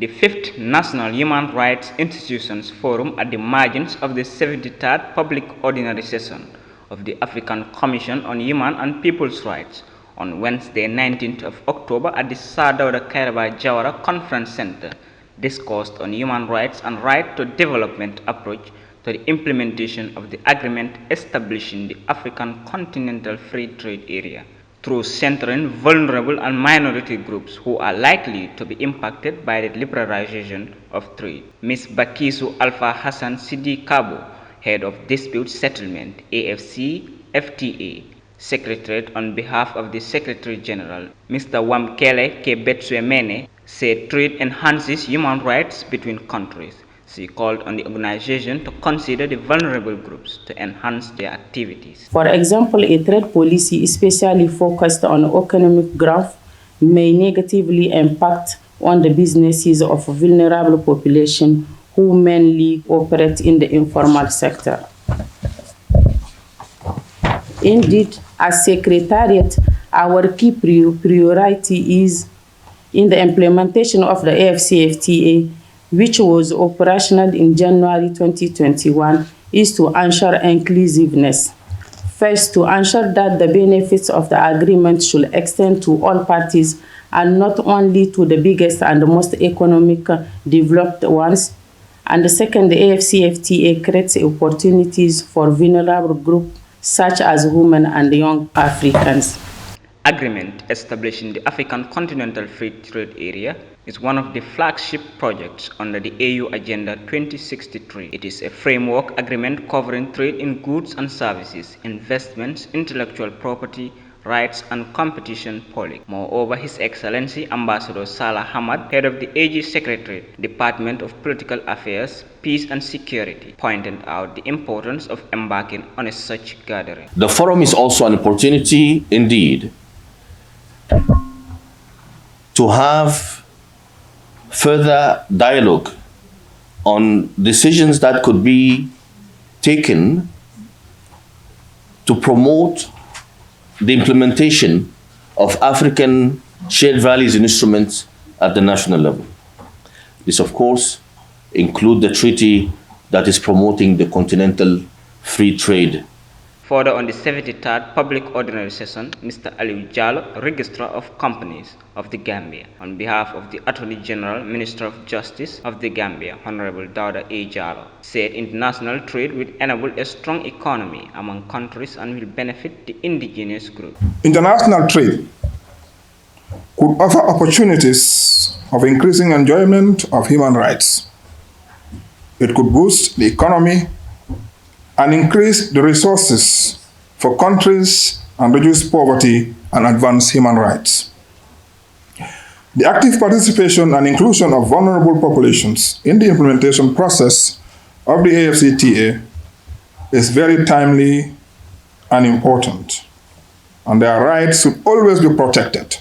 the 5th National Human Rights Institutions Forum at the margins of the 73rd Public Ordinary Session of the African Commission on Human and People's Rights on Wednesday, 19th of October at the Sir Dawda Kairaba Jawara Conference Center discussed on human rights and right to development approach to the implementation of the agreement establishing the African Continental Free Trade Area, through centering vulnerable and minority groups who are likely to be impacted by the liberalization of trade. Ms. Bakisu Alpha Hassan Sidi Kabo, Head of Dispute Settlement, AFC-FTA, Secretariat on behalf of the Secretary General, Mr. Wamkele Kebetswemene, said trade enhances human rights between countries. She called on the organization to consider the vulnerable groups to enhance their activities. For example, a trade policy especially focused on economic growth may negatively impact on the businesses of vulnerable population who mainly operate in the informal sector. Indeed, as Secretariat, our key priority is in the implementation of the AFCFTA, which was operational in January 2021, is to ensure inclusiveness. First, to ensure that the benefits of the agreement should extend to all parties and not only to the biggest and the most economic developed ones. And the second, the AFCFTA creates opportunities for vulnerable groups such as women and young Africans. Agreement establishing the African Continental Free Trade Area is one of the flagship projects under the AU Agenda 2063. It is a framework agreement covering trade in goods and services, investments, intellectual property, rights and competition policy. Moreover, His Excellency Ambassador Salah Hamad, head of the AG Secretariat, Department of Political Affairs, Peace and Security, pointed out the importance of embarking on a such gathering. The forum is also an opportunity indeed to have further dialogue on decisions that could be taken to promote the implementation of African shared values and instruments at the national level. This, of course, includes the treaty that is promoting the continental free trade. Further, on the 73rd Public Ordinary Session, Mr. Aliou Jallow, Registrar of Companies of the Gambia, on behalf of the Attorney General, Minister of Justice of the Gambia, Honorable Dawda A. Jallow, said international trade will enable a strong economy among countries and will benefit the indigenous group. International trade could offer opportunities of increasing enjoyment of human rights. It could boost the economy and increase the resources for countries and reduce poverty and advance human rights. The active participation and inclusion of vulnerable populations in the implementation process of the AFCFTA is very timely and important, and their rights should always be protected.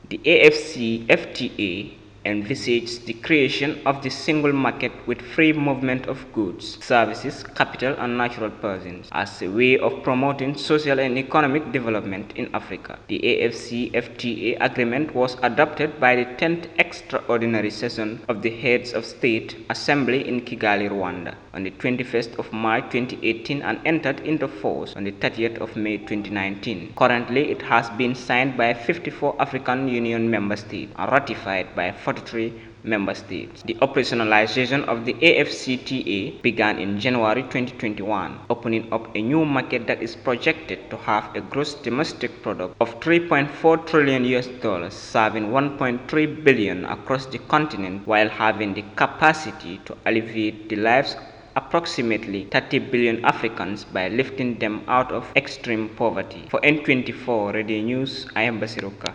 The AFCFTA envisages the creation of the single market with free movement of goods, services, capital and natural persons as a way of promoting social and economic development in Africa. The AFCFTA agreement was adopted by the 10th Extraordinary Session of the Heads of State Assembly in Kigali, Rwanda on the 21st of March 2018 and entered into force on the 30th of May 2019. Currently, it has been signed by 54 African Union member states and ratified by 43 member states. The operationalization of the AFCFTA began in January 2021, opening up a new market that is projected to have a gross domestic product of $3.4 trillion, serving 1.3 billion across the continent, while having the capacity to alleviate the lives approximately 30 billion Africans by lifting them out of extreme poverty. For N24 Radio News, I am Basiruka.